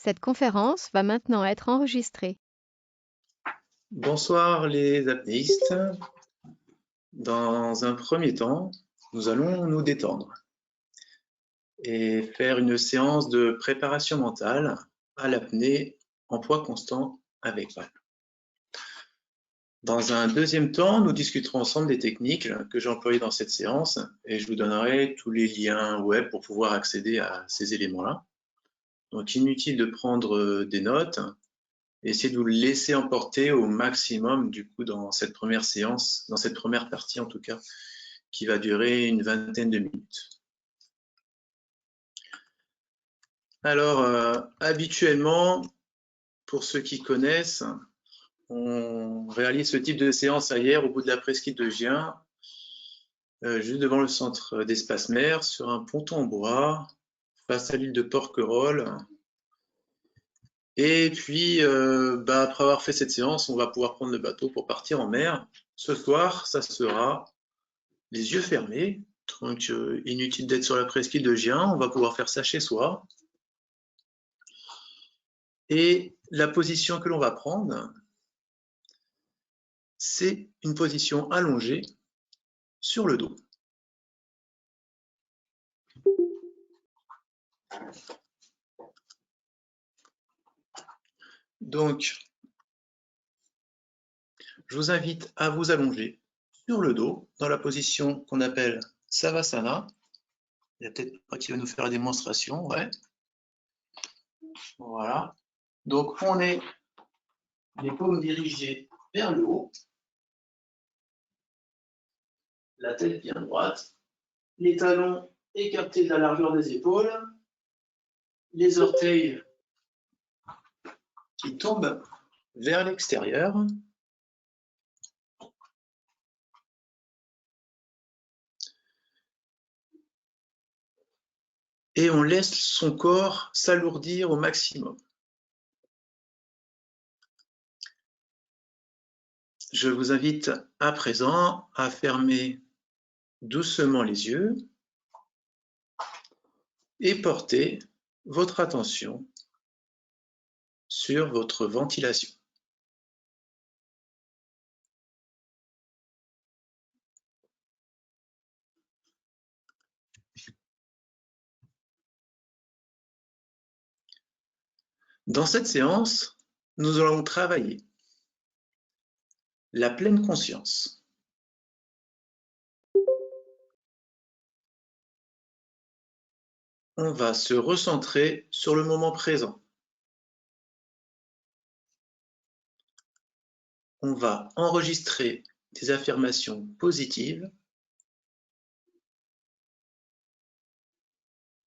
Cette conférence va maintenant être enregistrée. Bonsoir les apnéistes. Dans un premier temps, nous allons nous détendre et faire une séance de préparation mentale à l'apnée en poids constant avec Val. Dans un deuxième temps, nous discuterons ensemble des techniques que j'ai employées dans cette séance et je vous donnerai tous les liens web pour pouvoir accéder à ces éléments-là. Donc inutile de prendre des notes. Essayez de vous laisser emporter au maximum du coup dans cette première séance, dans cette première partie en tout cas, qui va durer une vingtaine de minutes. Alors, habituellement, pour ceux qui connaissent, on réalise ce type de séance ailleurs au bout de la presqu'île de Gien, juste devant le centre d'Espace Mer, sur un ponton en bois, face à l'île de Porquerolles. Et puis, après avoir fait cette séance, on va pouvoir prendre le bateau pour partir en mer. Ce soir, ça sera les yeux fermés, donc inutile d'être sur la presqu'île de Gien, on va pouvoir faire ça chez soi. Et la position que l'on va prendre, c'est une position allongée sur le dos. Donc, je vous invite à vous allonger sur le dos dans la position qu'on appelle Savasana. Il y a peut-être pas qui va nous faire la démonstration, ouais. Voilà. Donc, on est les paumes dirigées vers le haut, la tête bien droite, les talons écartés de la largeur des épaules, les orteils qui tombent vers l'extérieur. Et on laisse son corps s'alourdir au maximum. Je vous invite à présent à fermer doucement les yeux et porter votre attention sur votre ventilation. Dans cette séance, nous allons travailler la pleine conscience. On va se recentrer sur le moment présent. On va enregistrer des affirmations positives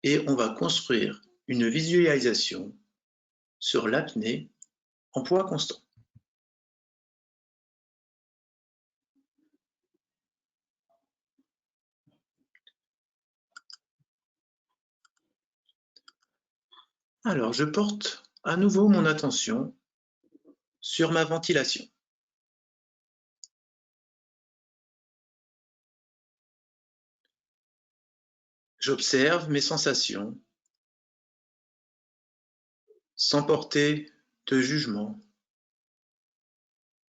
et on va construire une visualisation sur l'apnée en poids constant. Alors, je porte à nouveau mon attention sur ma ventilation. J'observe mes sensations sans porter de jugement,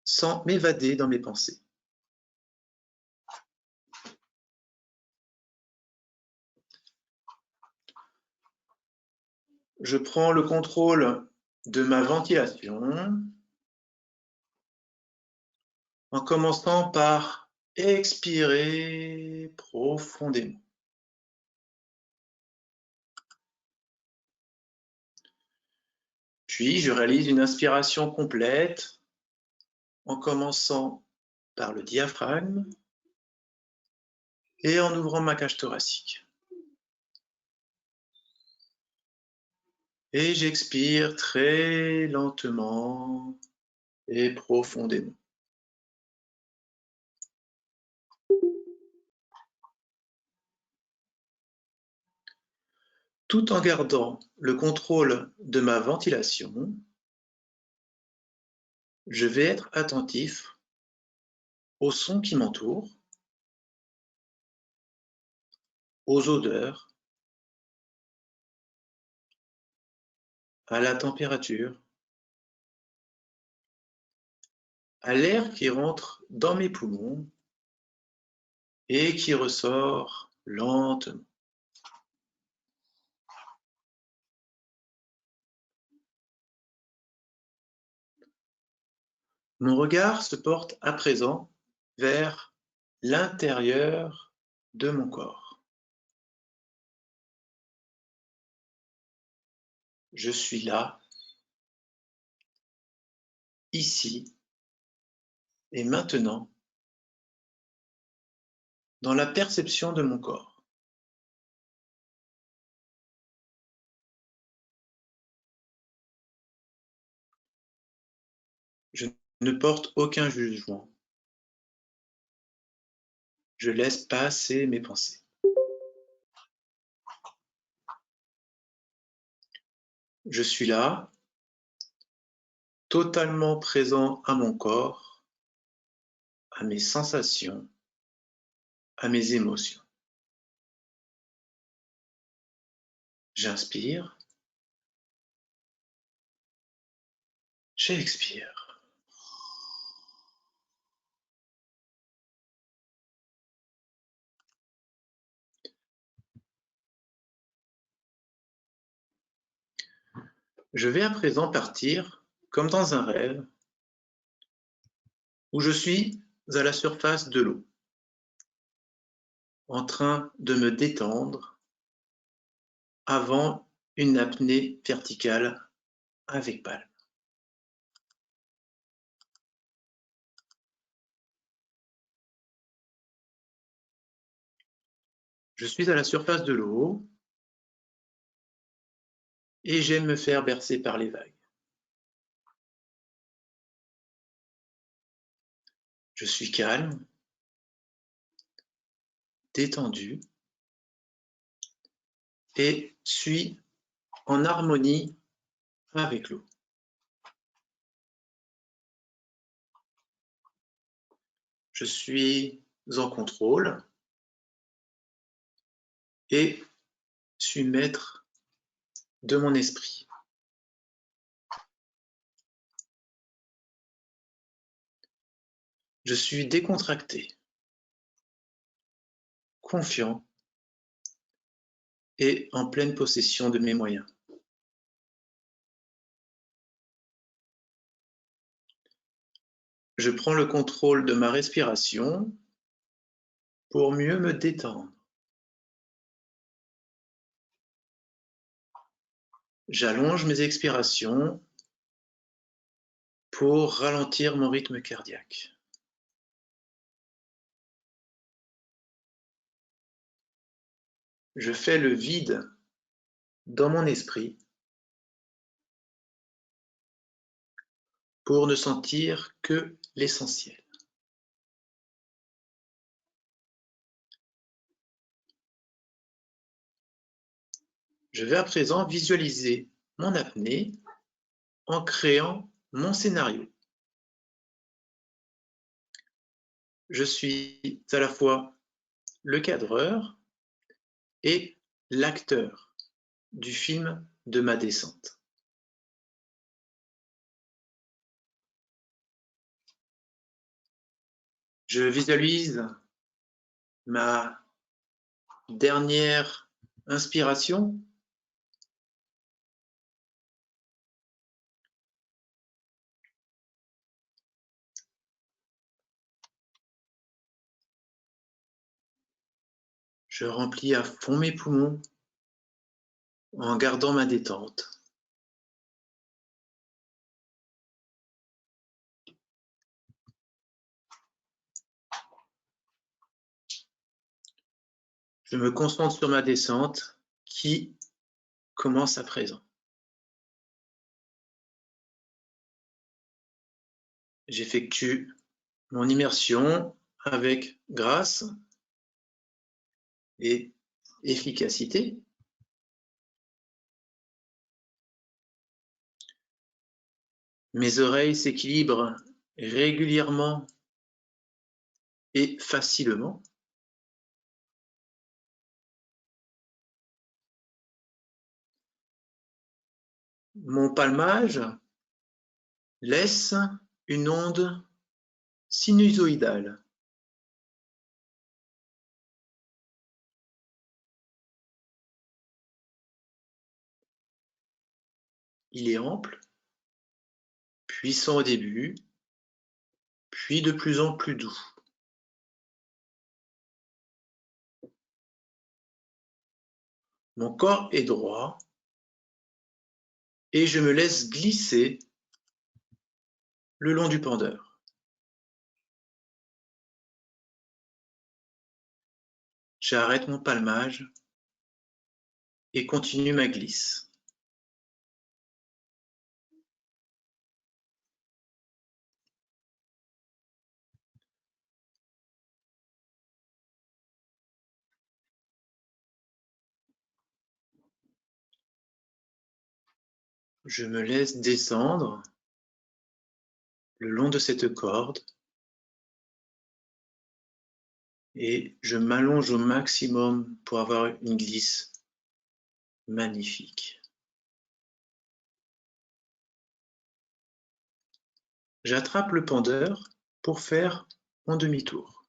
sans m'évader dans mes pensées. Je prends le contrôle de ma ventilation en commençant par expirer profondément. Puis, je réalise une inspiration complète en commençant par le diaphragme et en ouvrant ma cage thoracique. Et j'expire très lentement et profondément. Tout en gardant le contrôle de ma ventilation, je vais être attentif aux sons qui m'entourent, aux odeurs, à la température, à l'air qui rentre dans mes poumons et qui ressort lentement. Mon regard se porte à présent vers l'intérieur de mon corps. Je suis là, ici et maintenant, dans la perception de mon corps. Je ne porte aucun jugement. Je laisse passer mes pensées. Je suis là, totalement présent à mon corps, à mes sensations, à mes émotions. J'inspire, j'expire. Je vais à présent partir, comme dans un rêve, où je suis à la surface de l'eau, en train de me détendre avant une apnée verticale avec palme. Je suis à la surface de l'eau et j'aime me faire bercer par les vagues. Je suis calme, détendu et suis en harmonie avec l'eau. Je suis en contrôle et suis maître de mon esprit. Je suis décontracté, confiant et en pleine possession de mes moyens. Je prends le contrôle de ma respiration pour mieux me détendre. J'allonge mes expirations pour ralentir mon rythme cardiaque. Je fais le vide dans mon esprit pour ne sentir que l'essentiel. Je vais à présent visualiser mon apnée en créant mon scénario. Je suis à la fois le cadreur et l'acteur du film de ma descente. Je visualise ma dernière inspiration. Je remplis à fond mes poumons en gardant ma détente. Je me concentre sur ma descente qui commence à présent. J'effectue mon immersion avec grâce et efficacité. Mes oreilles s'équilibrent régulièrement et facilement. Mon palmage laisse une onde sinusoïdale. Il est ample, puissant au début, puis de plus en plus doux. Mon corps est droit et je me laisse glisser le long du pendeur. J'arrête mon palmage et continue ma glisse. Je me laisse descendre le long de cette corde et je m'allonge au maximum pour avoir une glisse magnifique. J'attrape le pendeur pour faire mon demi-tour.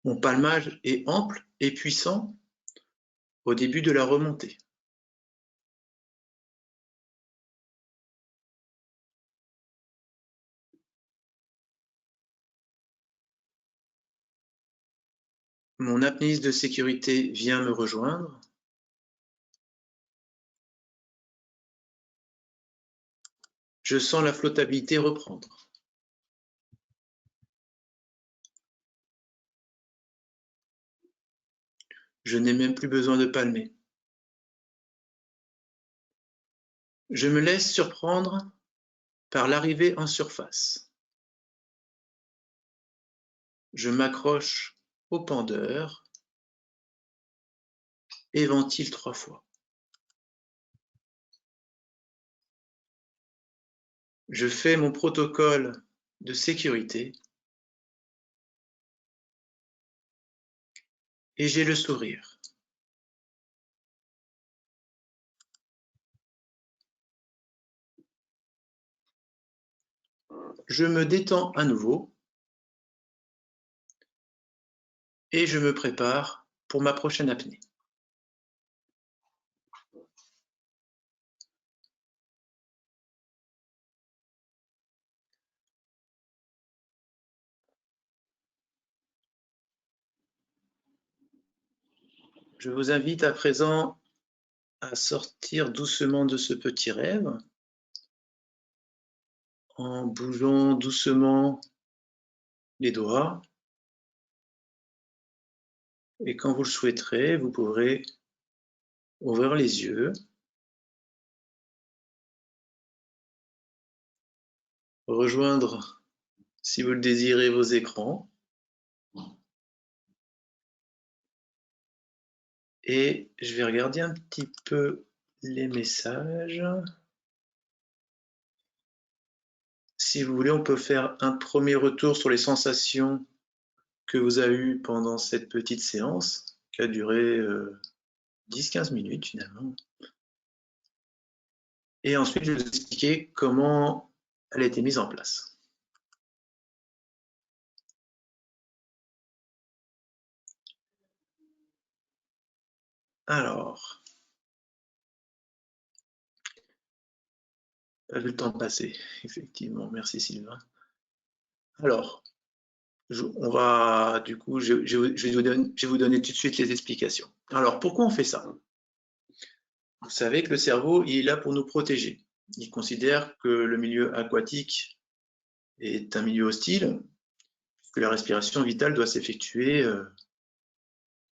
Mon palmage est ample et puissant au début de la remontée. Mon apnéiste de sécurité vient me rejoindre. Je sens la flottabilité reprendre. Je n'ai même plus besoin de palmer. Je me laisse surprendre par l'arrivée en surface. Je m'accroche au pendeur et ventile 3 fois. Je fais mon protocole de sécurité et j'ai le sourire. Je me détends à nouveau et je me prépare pour ma prochaine apnée. Je vous invite à présent à sortir doucement de ce petit rêve en bougeant doucement les doigts. Et quand vous le souhaiterez, vous pourrez ouvrir les yeux, rejoindre, si vous le désirez, vos écrans. Et je vais regarder un petit peu les messages. Si vous voulez, on peut faire un premier retour sur les sensations que vous avez eues pendant cette petite séance qui a duré 10-15 minutes finalement. Et ensuite, je vais vous expliquer comment elle a été mise en place. Alors, pas vu le temps passer, effectivement. Merci Sylvain. Alors, on va, du coup, je vais vous donner tout de suite les explications. Alors, pourquoi on fait ça? Vous savez que le cerveau, il est là pour nous protéger. Il considère que le milieu aquatique est un milieu hostile, que la respiration vitale doit s'effectuer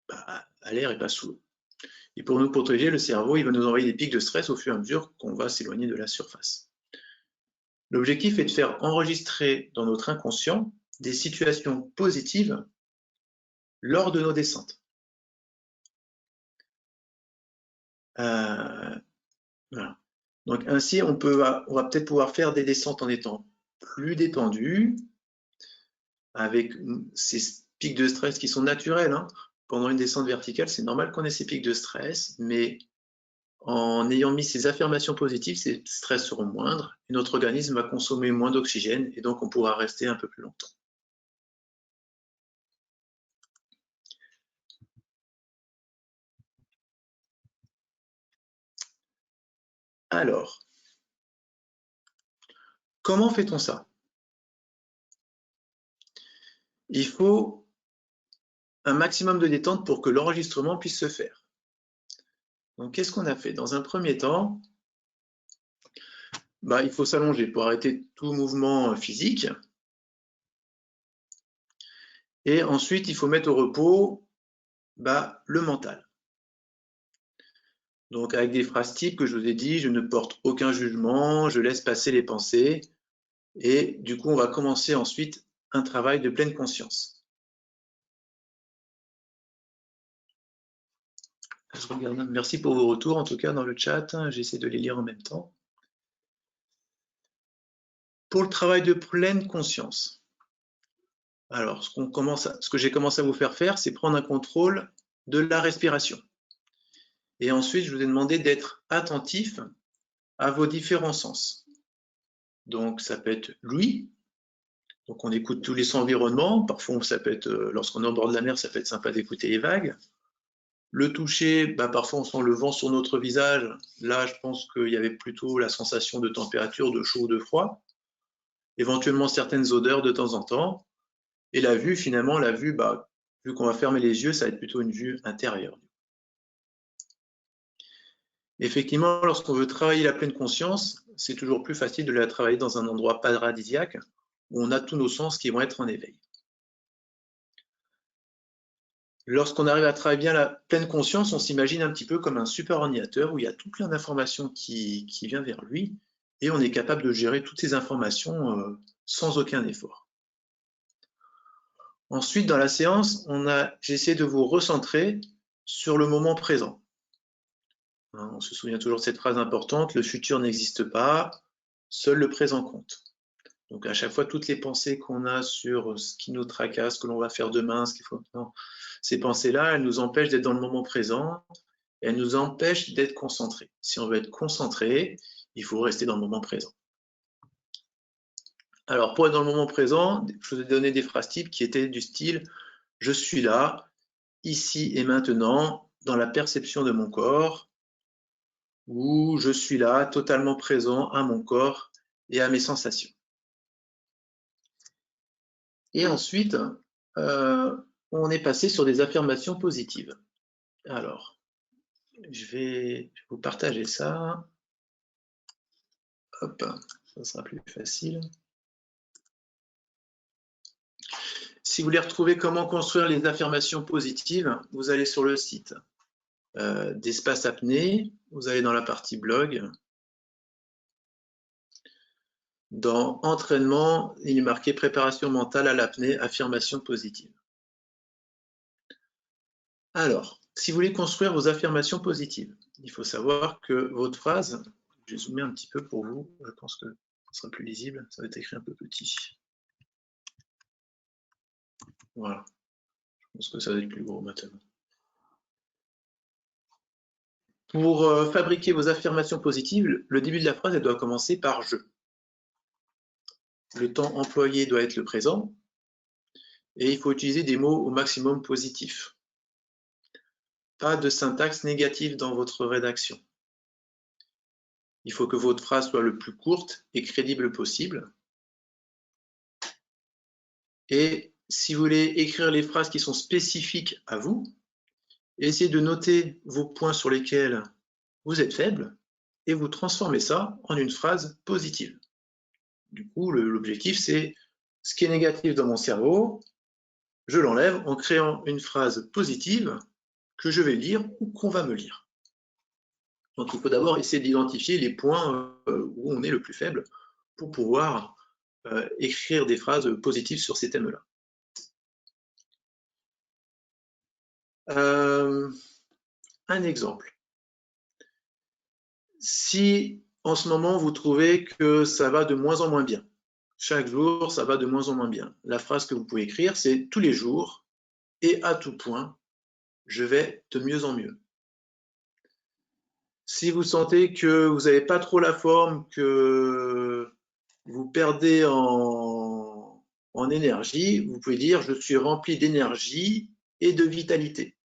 à l'air et pas sous l'eau. Et pour nous protéger, le cerveau, il va nous envoyer des pics de stress au fur et à mesure qu'on va s'éloigner de la surface. L'objectif est de faire enregistrer dans notre inconscient des situations positives lors de nos descentes. Voilà. Donc ainsi, on va peut-être pouvoir faire des descentes en étant plus détendu, avec ces pics de stress qui sont naturels, hein. Pendant une descente verticale, c'est normal qu'on ait ces pics de stress, mais en ayant mis ces affirmations positives, ces stress seront moindres, et notre organisme va consommer moins d'oxygène, et donc on pourra rester un peu plus longtemps. Alors, comment fait-on ça? Il faut un maximum de détente pour que l'enregistrement puisse se faire. Donc, qu'est-ce qu'on a fait? Dans un premier temps, il faut s'allonger pour arrêter tout mouvement physique. Et ensuite, il faut mettre au repos le mental. Donc, avec des phrases types que je vous ai dit, je ne porte aucun jugement, je laisse passer les pensées. Et du coup, on va commencer ensuite un travail de pleine conscience. Je regarde. Merci pour vos retours, en tout cas, dans le chat. J'essaie de les lire en même temps. Pour le travail de pleine conscience, alors, ce que j'ai commencé à vous faire faire, c'est prendre un contrôle de la respiration. Et ensuite, je vous ai demandé d'être attentif à vos différents sens. Donc, ça peut être l'ouïe. Donc, on écoute tous les environnements. Parfois, ça peut être, lorsqu'on est au bord de la mer, ça peut être sympa d'écouter les vagues. Le toucher, parfois, on sent le vent sur notre visage. Là, je pense qu'il y avait plutôt la sensation de température, de chaud ou de froid. Éventuellement, certaines odeurs de temps en temps. Et la vue, finalement, vu qu'on va fermer les yeux, ça va être plutôt une vue intérieure. Effectivement, lorsqu'on veut travailler la pleine conscience, c'est toujours plus facile de la travailler dans un endroit paradisiaque où on a tous nos sens qui vont être en éveil. Lorsqu'on arrive à travailler bien la pleine conscience, on s'imagine un petit peu comme un super ordinateur où il y a tout plein d'informations qui vient vers lui et on est capable de gérer toutes ces informations sans aucun effort. Ensuite, dans la séance, j'ai essayé de vous recentrer sur le moment présent. On se souvient toujours de cette phrase importante, le futur n'existe pas, seul le présent compte. Donc à chaque fois, toutes les pensées qu'on a sur ce qui nous tracasse, ce que l'on va faire demain, ce qu'il faut... Non. Ces pensées-là, elles nous empêchent d'être dans le moment présent, elles nous empêchent d'être concentrés. Si on veut être concentré, il faut rester dans le moment présent. Alors pour être dans le moment présent, je vous ai donné des phrases types qui étaient du style « je suis là, ici et maintenant, dans la perception de mon corps » ou « je suis là, totalement présent à mon corps et à mes sensations ». Et ensuite, on est passé sur des affirmations positives. Alors, je vais vous partager ça. Hop, ça sera plus facile. Si vous voulez retrouver comment construire les affirmations positives, vous allez sur le site d'Espace Apnée, vous allez dans la partie blog. Dans entraînement, il est marqué préparation mentale à l'apnée, affirmation positive. Alors, si vous voulez construire vos affirmations positives, il faut savoir que votre phrase, je vais zoomer un petit peu pour vous, je pense que ce sera plus lisible, ça va être écrit un peu petit. Voilà, je pense que ça va être plus gros maintenant. Pour fabriquer vos affirmations positives, le début de la phrase, elle doit commencer par « je ». Le temps employé doit être le présent, et il faut utiliser des mots au maximum positifs. Pas de syntaxe négative dans votre rédaction. Il faut que votre phrase soit le plus courte et crédible possible. Et si vous voulez écrire les phrases qui sont spécifiques à vous, essayez de noter vos points sur lesquels vous êtes faible et vous transformez ça en une phrase positive. Du coup, l'objectif, c'est ce qui est négatif dans mon cerveau, je l'enlève en créant une phrase positive que je vais lire ou qu'on va me lire. Donc, il faut d'abord essayer d'identifier les points où on est le plus faible pour pouvoir écrire des phrases positives sur ces thèmes-là. Un exemple. Si en ce moment vous trouvez que ça va de moins en moins bien, chaque jour, ça va de moins en moins bien. La phrase que vous pouvez écrire, c'est tous les jours et à tout point, je vais de mieux en mieux. Si vous sentez que vous n'avez pas trop la forme, que vous perdez en énergie, vous pouvez dire je suis rempli d'énergie et de vitalité.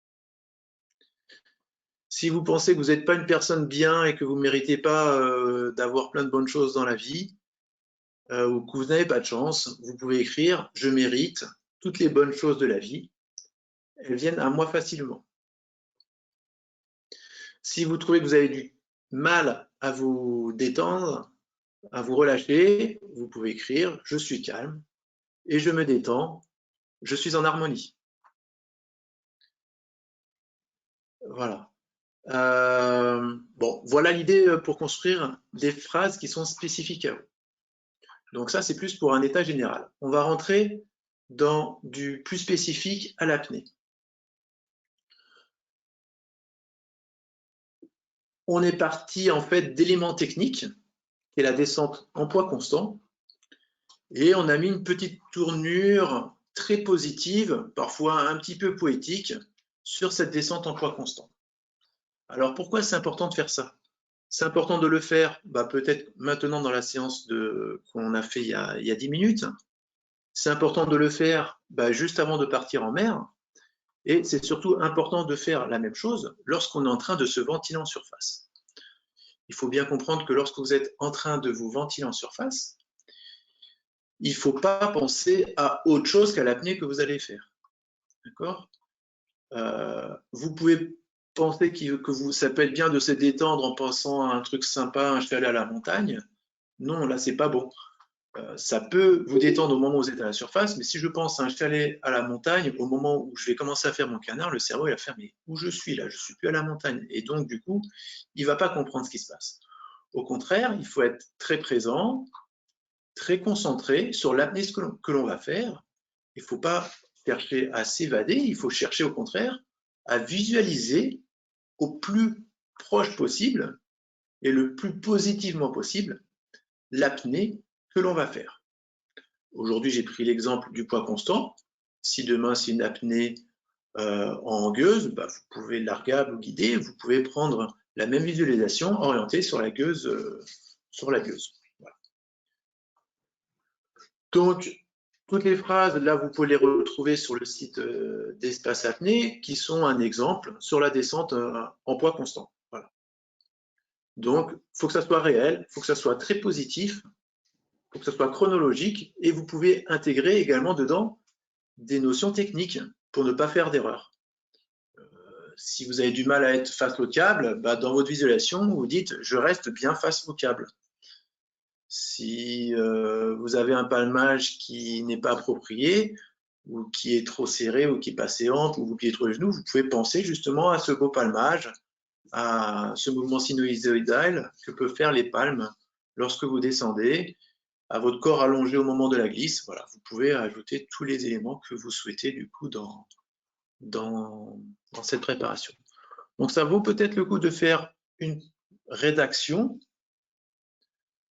Si vous pensez que vous n'êtes pas une personne bien et que vous ne méritez pas d'avoir plein de bonnes choses dans la vie, ou que vous n'avez pas de chance, vous pouvez écrire je mérite toutes les bonnes choses de la vie, elles viennent à moi facilement. Si vous trouvez que vous avez du mal à vous détendre, à vous relâcher, vous pouvez écrire je suis calme et je me détends, je suis en harmonie. Voilà. Bon, voilà l'idée pour construire des phrases qui sont spécifiques à vous. Donc ça, c'est plus pour un état général. On va rentrer dans du plus spécifique à l'apnée. On est parti en fait d'éléments techniques, qui est la descente en poids constant, et on a mis une petite tournure très positive, parfois un petit peu poétique, sur cette descente en poids constant. Alors pourquoi c'est important de faire ça? C'est important de le faire peut-être maintenant dans la séance qu'on a fait il y a 10 minutes. C'est important de le faire juste avant de partir en mer. Et c'est surtout important de faire la même chose lorsqu'on est en train de se ventiler en surface. Il faut bien comprendre que lorsque vous êtes en train de vous ventiler en surface, il ne faut pas penser à autre chose qu'à l'apnée que vous allez faire. D'accord? Vous pouvez penser que ça peut être bien de se détendre en pensant à un truc sympa, un chalet à la montagne. Non, là, c'est pas bon. Ça peut vous détendre au moment où vous êtes à la surface, mais si je pense à un chalet à la montagne, au moment où je vais commencer à faire mon canard, le cerveau il va faire mais où je suis là? Je suis plus à la montagne. Et donc, du coup, il va pas comprendre ce qui se passe. Au contraire, il faut être très présent, très concentré sur l'apnée que l'on va faire. Il ne faut pas chercher à s'évader, il faut chercher au contraire à visualiser au plus proche possible et le plus positivement possible l'apnée que l'on va faire. Aujourd'hui, j'ai pris l'exemple du poids constant. Si demain, c'est une apnée en gueuse, vous pouvez largable ou guider, vous pouvez prendre la même visualisation orientée sur la gueuse. Voilà. Donc, toutes les phrases, là, vous pouvez les retrouver sur le site d'Espace Apnée, qui sont un exemple sur la descente en poids constant. Voilà. Donc, il faut que ça soit réel, il faut que ça soit très positif, il faut que ça soit chronologique, et vous pouvez intégrer également dedans des notions techniques pour ne pas faire d'erreur. Si vous avez du mal à être face au câble, dans votre visualisation, vous dites « je reste bien face au câble ». Si vous avez un palmage qui n'est pas approprié, ou qui est trop serré, ou qui est pas séante, ou vous pliez trop les genoux, vous pouvez penser justement à ce beau palmage, à ce mouvement sinusoïdal que peuvent faire les palmes lorsque vous descendez, à votre corps allongé au moment de la glisse. Voilà, vous pouvez ajouter tous les éléments que vous souhaitez du coup dans cette préparation. Donc ça vaut peut-être le coup de faire une rédaction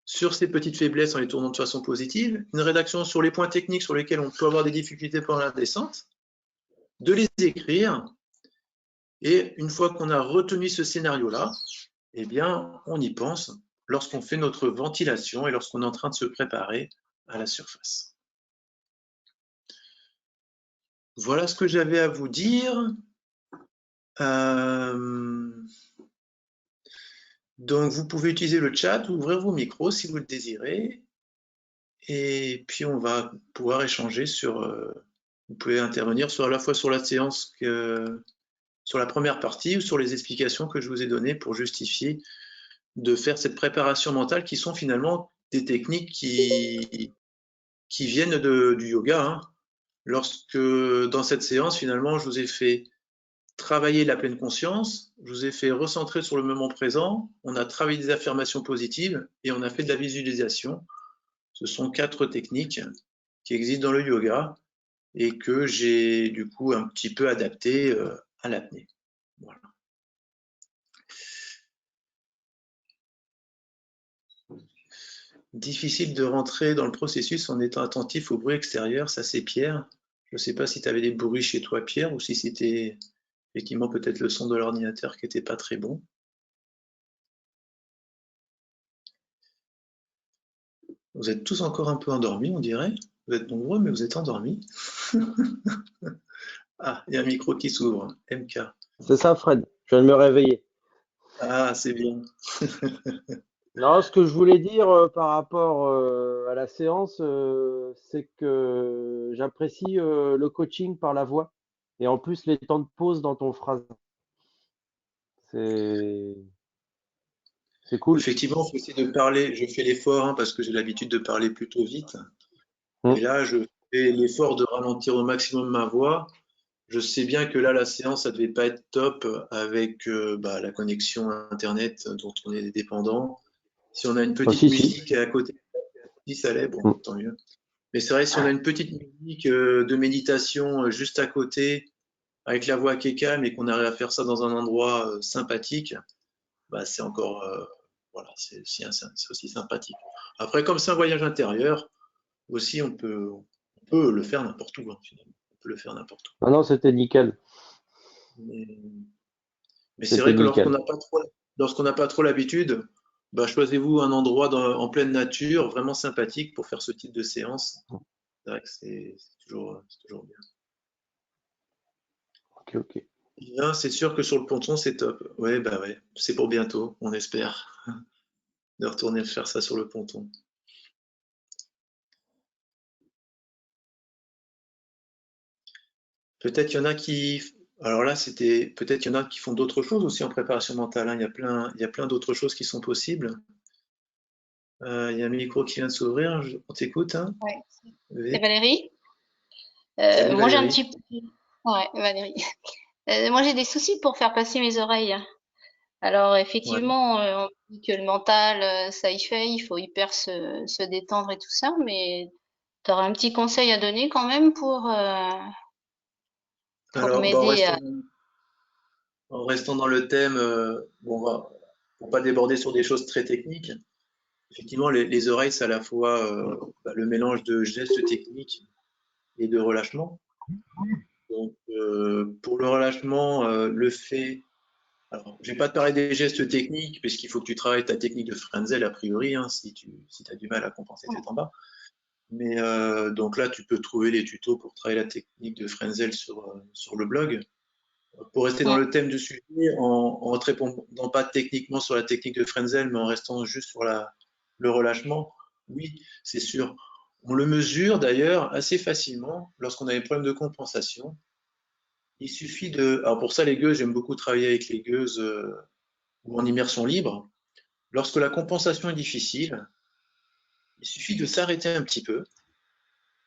sur ces petites faiblesses en les tournant de façon positive, une rédaction sur les points techniques sur lesquels on peut avoir des difficultés pendant la descente, de les écrire, et une fois qu'on a retenu ce scénario-là, eh bien, on y pense lorsqu'on fait notre ventilation et lorsqu'on est en train de se préparer à la surface. Voilà ce que j'avais à vous dire. Donc, vous pouvez utiliser le chat ou ouvrir vos micros si vous le désirez. Et puis, on va pouvoir échanger sur... vous pouvez intervenir à la fois sur la séance, sur la première partie ou sur les explications que je vous ai données pour justifier de faire cette préparation mentale qui sont finalement des techniques qui viennent du yoga. Hein. Lorsque, dans cette séance, finalement, je vous ai fait travailler la pleine conscience, je vous ai fait recentrer sur le moment présent, on a travaillé des affirmations positives et on a fait de la visualisation. Ce sont 4 techniques qui existent dans le yoga et que j'ai du coup un petit peu adaptées à l'apnée. Voilà. Difficile de rentrer dans le processus en étant attentif au bruit extérieur, ça c'est Pierre. Je ne sais pas si tu avais des bruits chez toi, Pierre, ou si c'était effectivement peut-être le son de l'ordinateur qui n'était pas très bon. Vous êtes tous encore un peu endormis, on dirait. Vous êtes nombreux, mais vous êtes endormis. Ah, il y a un micro qui s'ouvre. MK. C'est ça, Fred. Je viens de me réveiller. Ah, c'est bien. Non, ce que je voulais dire par rapport à la séance, c'est que j'apprécie le coaching par la voix et en plus les temps de pause dans ton phrase. C'est c'est cool. Effectivement, il faut essayer de parler. Je fais l'effort hein, parce que j'ai l'habitude de parler plutôt vite. Et Mm. là, je fais l'effort de ralentir au maximum ma voix. Je sais bien que là, la séance, ça devait pas être top avec la connexion Internet dont on est dépendant. Si on a une Ah, petite si, si. musique à côté, si ça l'est, bon, Mm. tant mieux. Mais c'est vrai, si on a une petite musique de méditation juste à côté, avec la voix qui est calme et qu'on arrive à faire ça dans un endroit sympathique, bah, c'est encore, voilà, c'est aussi sympathique. Après, comme c'est un voyage intérieur, aussi, on peut le faire n'importe où, hein, finalement. On peut le faire n'importe où. Ah non, c'était nickel. Mais, mais c'est C'était vrai que nickel. lorsqu'on n'a pas trop l'habitude, bah, choisissez-vous un endroit en pleine nature, vraiment sympathique pour faire ce type de séance. C'est vrai que c'est toujours bien. Ok, ok. Bien, c'est sûr que sur le ponton, c'est top. Ouais, bah ouais, c'est pour bientôt, on espère, de retourner faire ça sur le ponton. Peut-être qu'il y en a qui. Alors là, c'était. Peut-être qu'il y en a qui font d'autres choses aussi en préparation mentale, hein. Il y a plein d'autres choses qui sont possibles. Il y a un micro qui vient de s'ouvrir. On t'écoute, hein. Ouais, c'est Oui. Valérie. Salut Moi j'ai un Valérie. petit peu. Ouais, Valérie. Moi j'ai des soucis pour faire passer mes oreilles. Alors Ouais. effectivement, on dit que le mental, ça y fait, il faut hyper se détendre et tout ça, mais tu aurais un petit conseil à donner quand même pour Alors, bah, m'aider à. en restant dans le thème, bon, pour pas déborder sur des choses très techniques, effectivement, les oreilles, c'est à la fois le mélange de gestes techniques et de relâchement. Donc, pour le relâchement, le fait. Alors, je vais pas te parler des gestes techniques, parce qu'il faut que tu travailles ta technique de Frenzel a priori, hein, si tu as du mal à compenser tête en bas. Mais donc là, tu peux trouver les tutos pour travailler la technique de Frenzel sur le blog. Pour rester dans Mm. le thème du sujet, en te répondant pas techniquement sur la technique de Frenzel, mais en restant juste sur le relâchement, oui, c'est sûr. On le mesure d'ailleurs assez facilement lorsqu'on a des problèmes de compensation. Il suffit de. Alors pour ça, les gueuses, j'aime beaucoup travailler avec les gueuses ou en immersion libre. Lorsque la compensation est difficile, il suffit de s'arrêter un petit peu,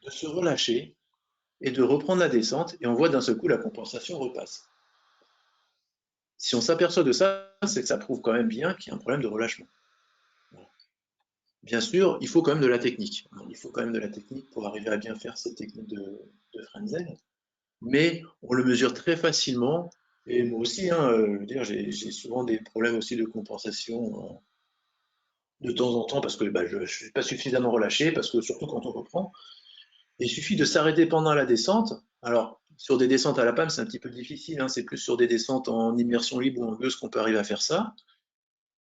de se relâcher et de reprendre la descente, et on voit d'un seul coup la compensation repasse. Si on s'aperçoit de ça, c'est que ça prouve quand même bien qu'il y a un problème de relâchement. Bien sûr, il faut quand même de la technique. Il faut quand même de la technique pour arriver à bien faire cette technique de Frenzel. Mais on le mesure très facilement. Et moi aussi, hein, je veux dire, j'ai souvent des problèmes aussi de compensation de temps en temps parce que bah, je ne suis pas suffisamment relâché, parce que surtout quand on reprend, il suffit de s'arrêter pendant la descente. Alors, sur des descentes à la PAM, c'est un petit peu difficile, hein, c'est plus sur des descentes en immersion libre ou en gueuse qu'on peut arriver à faire ça.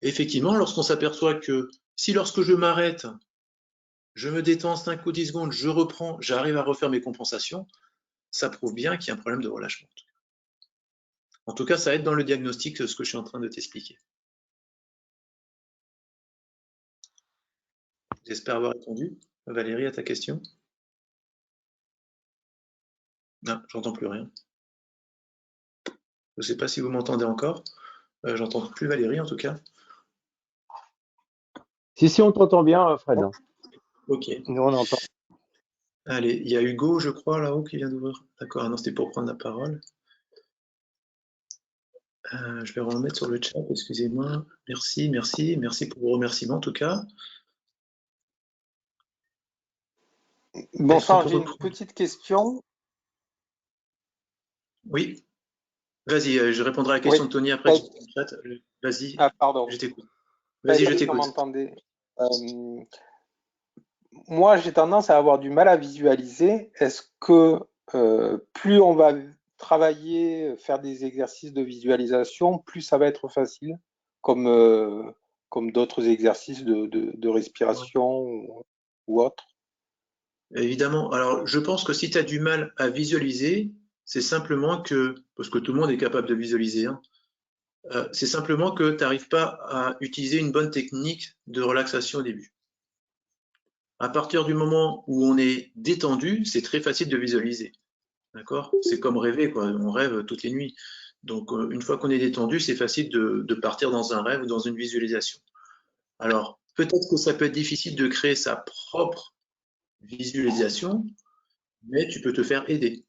Effectivement, lorsqu'on s'aperçoit que si lorsque je m'arrête, je me détends 5 ou 10 secondes, je reprends, j'arrive à refaire mes compensations, ça prouve bien qu'il y a un problème de relâchement. En tout cas, ça aide dans le diagnostic ce que je suis en train de t'expliquer. J'espère avoir répondu, Valérie, à ta question. Non, j'entends plus rien. Je ne sais pas si vous m'entendez encore. J'entends plus Valérie en tout cas. Si, on t'entend bien, Fred. Ok. Nous, on entend. Allez, il y a Hugo, je crois, là-haut qui vient d'ouvrir. D'accord, ah non, c'était pour prendre la parole. Je vais remettre sur le chat, excusez-moi. Merci, merci, merci pour vos remerciements en tout cas. Bonsoir, j'ai une petite question. Oui, vas-y, je répondrai à la question de Tony après sur le chat. Vas-y, Ah, pardon. je t'écoute. Pas Vas-y, je sûr qu'on t'écoute. m'entendait. moi, j'ai tendance à avoir du mal à visualiser. Est-ce que plus on va travailler, faire des exercices de visualisation, plus ça va être facile, comme, comme d'autres exercices de Ouais. respiration ou autre? Évidemment. Alors, je pense que si tu as du mal à visualiser, c'est simplement que, parce que tout le monde est capable de visualiser, hein, c'est simplement que tu n'arrives pas à utiliser une bonne technique de relaxation au début. À partir du moment où on est détendu, c'est très facile de visualiser. D'accord? C'est comme rêver, quoi. On rêve toutes les nuits. Donc, une fois qu'on est détendu, c'est facile de partir dans un rêve ou dans une visualisation. Alors, peut-être que ça peut être difficile de créer sa propre visualisation, mais tu peux te faire aider.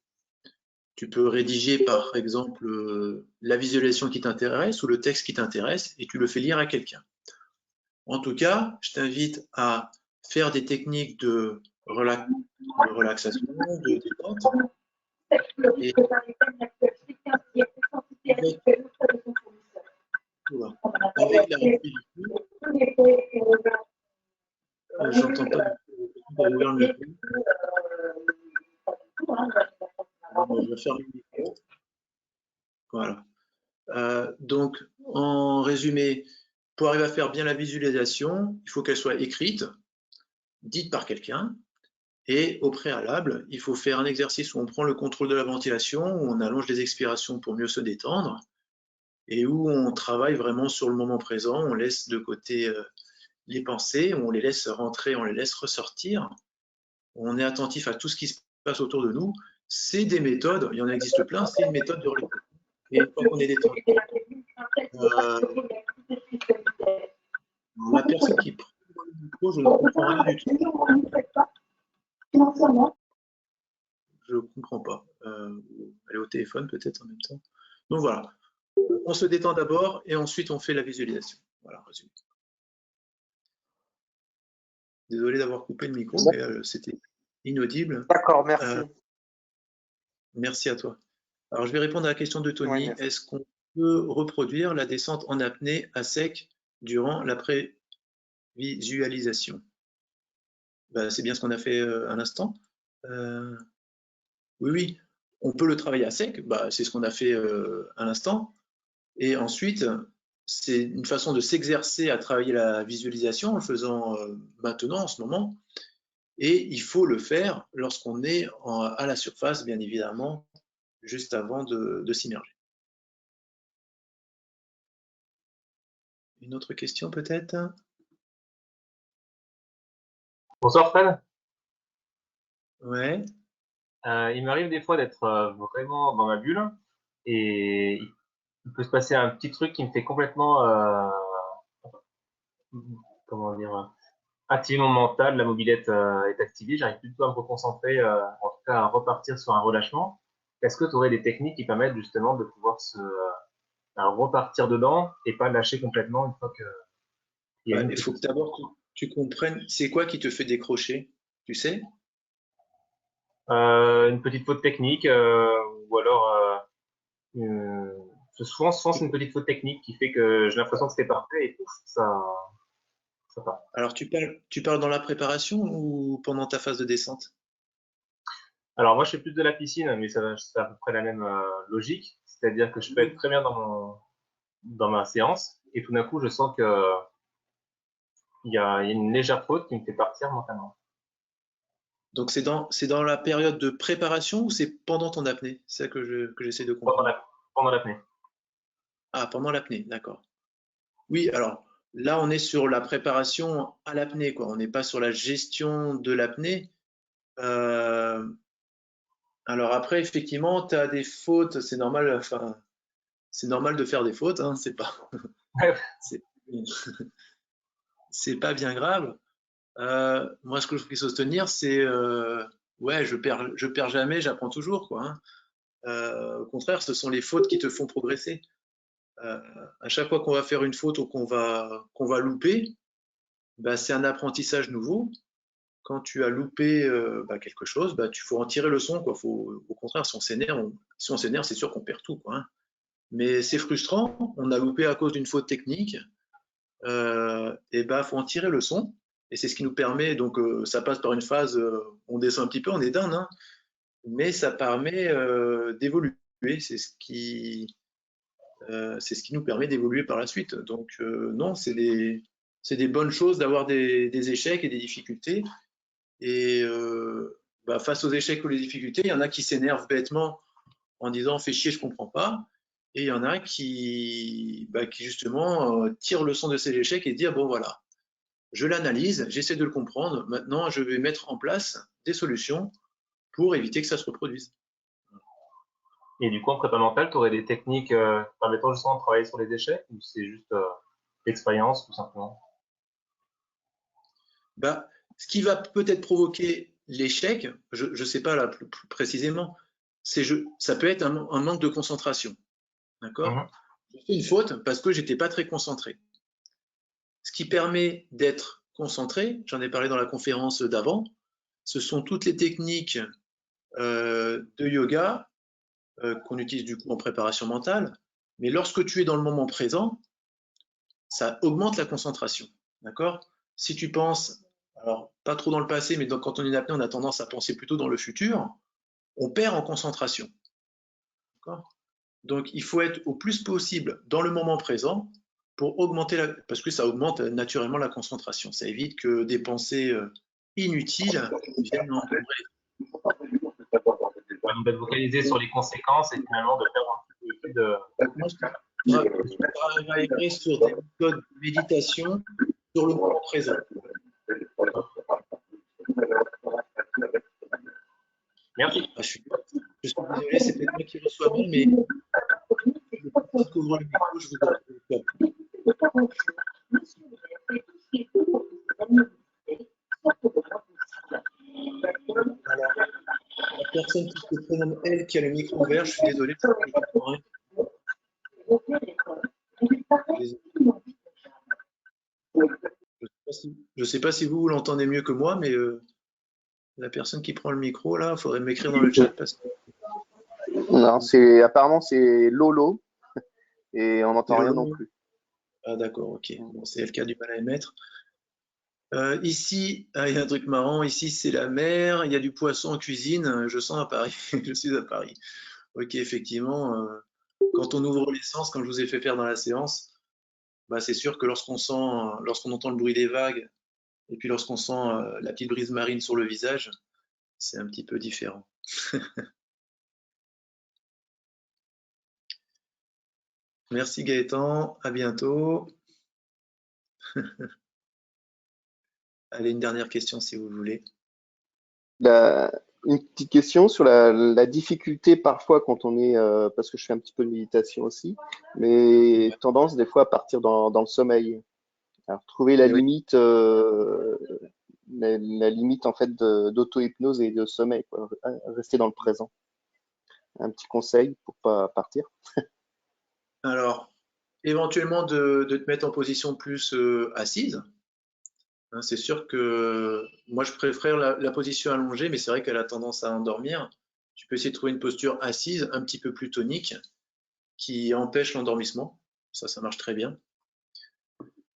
Tu peux rédiger, par exemple, la visualisation qui t'intéresse ou le texte qui t'intéresse et tu le fais lire à quelqu'un. En tout cas, je t'invite à faire des techniques de relaxation, de détente, et avec, voilà, avec la rapidité, j'entends pas du tout, tu as ouvert le micro. Bon, je vais fermer le micro. Voilà. Donc, en résumé, pour arriver à faire bien la visualisation, il faut qu'elle soit écrite, dite par quelqu'un, et au préalable, il faut faire un exercice où on prend le contrôle de la ventilation, où on allonge les expirations pour mieux se détendre, et où on travaille vraiment sur le moment présent, on laisse de côté les pensées, on les laisse rentrer, on les laisse ressortir, on est attentif à tout ce qui se passe autour de nous. C'est des méthodes, il y en existe plein, c'est une méthode de relaxation. Et une fois qu'on est détendu, la personne qui prend le micro, je ne comprends rien du tout. Je ne comprends pas. Elle est au téléphone peut-être en même temps. Donc voilà, on se détend d'abord et ensuite on fait la visualisation. Voilà, résumé. Désolé d'avoir coupé le micro, mais c'était inaudible. D'accord, merci. Merci à toi. Alors je vais répondre à la question de Oui, Tony. merci. Est-ce qu'on peut reproduire la descente en apnée à sec durant la prévisualisation? Ben, c'est bien ce qu'on a fait à l'instant. Oui, oui, on peut le travailler à sec, bah, c'est ce qu'on a fait à l'instant. Et ensuite, c'est une façon de s'exercer à travailler la visualisation en le faisant maintenant, en ce moment. Et il faut le faire lorsqu'on est à la surface, bien évidemment, juste avant de s'immerger. Une autre question peut-être? Bonsoir Fred. Ouais. Il m'arrive des fois d'être vraiment dans ma bulle et il peut se passer un petit truc qui me fait complètement, comment dire, activer mon mental, la mobilette est activée, j'arrive plus du tout à me reconcentrer, en tout cas à repartir sur un relâchement. Est-ce que tu aurais des techniques qui permettent justement de pouvoir repartir dedans et pas lâcher complètement une fois qu'il y a Ouais, une il faut petite... que d'abord tu comprennes c'est quoi qui te fait décrocher, tu sais? Une petite faute technique ou alors souvent c'est une petite faute technique qui fait que j'ai l'impression que c'était parfait et pouf, ça part. Alors tu parles dans la préparation ou pendant ta phase de descente? Alors moi je fais plus de la piscine, mais c'est à peu près la même logique, c'est-à-dire que je peux être très bien dans ma séance et tout d'un coup je sens que il y a une légère faute qui me fait partir mentalement. Donc c'est dans la période de préparation ou c'est pendant ton apnée? C'est ça que j'essaie de Pendant comprendre. la, pendant l'apnée. Ah, pendant l'apnée, d'accord. Oui, alors là on est sur la préparation à l'apnée, quoi. On n'est pas sur la gestion de l'apnée. Euh, alors après, effectivement, tu as des fautes, c'est normal, enfin, c'est normal de faire des fautes, hein, c'est, c'est pas bien grave. Moi, ce que je trouve qu'il faut se tenir, c'est ouais, je perds jamais, j'apprends toujours, quoi, hein. Au contraire, ce sont les fautes qui te font progresser. Euh, à chaque fois qu'on va faire une faute ou qu'on va louper, bah, c'est un apprentissage nouveau. Quand tu as loupé bah, quelque chose, bah, tu faut en tirer le son, quoi. Faut, au contraire, si on s'énerve, c'est sûr qu'on perd tout, quoi, hein. Mais c'est frustrant, on a loupé à cause d'une faute technique, et bah faut en tirer le son Et c'est ce qui nous permet, donc ça passe par une phase, on descend un petit peu, on est down, hein, mais ça permet d'évoluer. C'est ce qui nous permet d'évoluer par la suite. Donc non, c'est des bonnes choses d'avoir des échecs et des difficultés. Et face aux échecs ou les difficultés, il y en a qui s'énervent bêtement en disant « fais chier, je comprends pas ». Et il y en a qui justement tirent leçon de ces échecs et disent « bon voilà, je l'analyse, j'essaie de le comprendre, maintenant je vais mettre en place des solutions pour éviter que ça se reproduise ». Et du coup, en prépa mentale, tu aurais des techniques permettant justement de travailler sur les échecs ou c'est juste l'expérience tout simplement? Ce qui va peut-être provoquer l'échec, je ne sais pas là plus précisément, ça peut être un manque de concentration. D'accord? J'ai fait une faute parce que j'étais pas très concentré. Ce qui permet d'être concentré, j'en ai parlé dans la conférence d'avant, ce sont toutes les techniques de yoga qu'on utilise du coup en préparation mentale, mais lorsque tu es dans le moment présent, ça augmente la concentration. D'accord? Si tu penses, alors pas trop dans le passé, mais quand on est apnée, on a tendance à penser plutôt dans le futur, on perd en concentration. D'accord? Donc il faut être au plus possible dans le moment présent pour augmenter parce que ça augmente naturellement la concentration. Ça évite que des pensées inutiles viennent encombrer. Donc d'être focalisé sur les conséquences et finalement de faire un petit peu je travaillerai sur des méthodes de méditation sur le moment présent. Merci. Je suis désolé, c'est peut-être moi qui reçois mal, mais je couvre le micro, je vous donne. Alors, la personne qui se prénomme elle qui a le micro ouvert, je suis désolé, je comprends rien. Je ne sais pas si vous l'entendez mieux que moi, mais la personne qui prend le micro, là, il faudrait m'écrire dans le chat. Parce que... Non, apparemment c'est Lolo et on n'entend rien non plus. Ah d'accord, ok. Bon, c'est elle qui a du mal à émettre. Ici, il y a un truc marrant. Ici, c'est la mer. Il y a du poisson en cuisine. Je sens à Paris. Je suis à Paris. Ok, effectivement, quand on ouvre les sens, comme je vous ai fait faire dans la séance, c'est sûr que lorsqu'on entend le bruit des vagues et puis lorsqu'on sent la petite brise marine sur le visage, c'est un petit peu différent. Merci Gaëtan, à bientôt. Allez, une dernière question si vous voulez. Une petite question sur la difficulté parfois quand on est, parce que je fais un petit peu de méditation aussi, mais tendance des fois à partir dans le sommeil. Alors, trouver la limite, la limite en fait d'auto-hypnose et de sommeil, quoi. Rester dans le présent. Un petit conseil pour pas partir. Alors, éventuellement de te mettre en position plus assise. Hein, c'est sûr que moi je préfère la position allongée, mais c'est vrai qu'elle a tendance à endormir. Tu peux essayer de trouver une posture assise, un petit peu plus tonique, qui empêche l'endormissement. Ça marche très bien.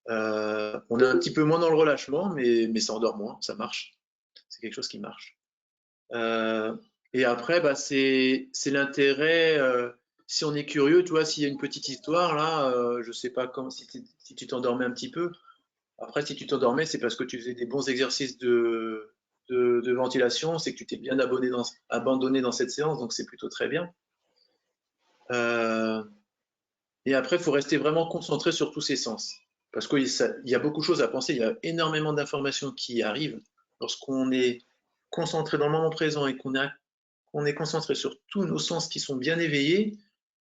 On est un petit peu moins dans le relâchement, mais ça endort moins, ça marche. C'est quelque chose qui marche. Et après, c'est l'intérêt. Si on est curieux, tu vois, s'il y a une petite histoire là, je sais pas si tu t'endormais un petit peu. Après, si tu t'endormais, c'est parce que tu faisais des bons exercices de ventilation, c'est que tu t'es bien abandonné dans cette séance, donc c'est plutôt très bien. Et après, il faut rester vraiment concentré sur tous ces sens. Parce qu'il y a beaucoup de choses à penser, il y a énormément d'informations qui arrivent. Lorsqu'on est concentré dans le moment présent et qu'on est concentré sur tous nos sens qui sont bien éveillés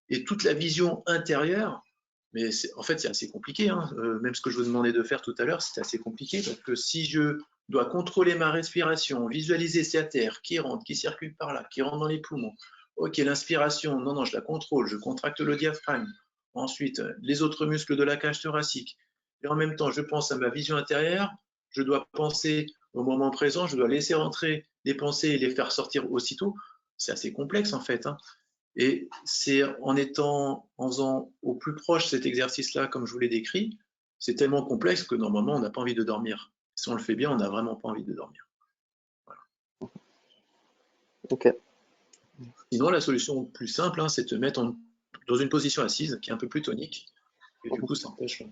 et toute la vision intérieure, mais en fait c'est assez compliqué, hein. Même ce que je vous demandais de faire tout à l'heure, c'était assez compliqué, parce que si je dois contrôler ma respiration, visualiser cette air qui rentre, qui circule par là, qui rentre dans les poumons, ok, l'inspiration, non, je la contrôle, je contracte le diaphragme, ensuite les autres muscles de la cage thoracique, et en même temps je pense à ma vision intérieure, je dois penser au moment présent, je dois laisser rentrer les pensées et les faire sortir aussitôt. C'est assez complexe en fait, hein. Et c'est en faisant au plus proche cet exercice-là, comme je vous l'ai décrit, c'est tellement complexe que normalement on n'a pas envie de dormir. Si on le fait bien, on n'a vraiment pas envie de dormir. Voilà. Ok. Sinon, la solution plus simple, hein, c'est de te mettre dans une position assise qui est un peu plus tonique. Et du coup, ça empêche.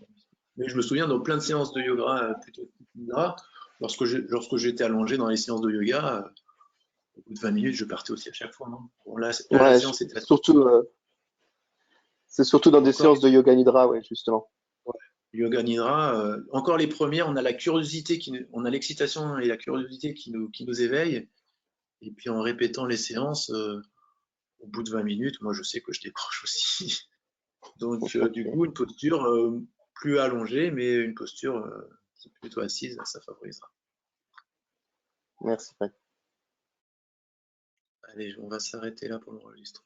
Mais je me souviens dans plein de séances de yoga, plutôt nidra, lorsque j'étais allongé dans les séances de yoga, au bout de 20 minutes, je partais aussi à chaque fois. Hein. Bon, là, la Ouais, séance était c'est surtout dans des encore séances de yoga nidra, ouais, justement. yoga nidra. Encore les premières, on a la curiosité, on a l'excitation et la curiosité qui nous éveillent. Et puis en répétant les séances, au bout de 20 minutes, moi je sais que je décroche aussi. Donc du coup, une posture plus allongée, mais une posture plutôt assise, ça favorisera. Merci, Fred. Allez, on va s'arrêter là pour l'enregistrement.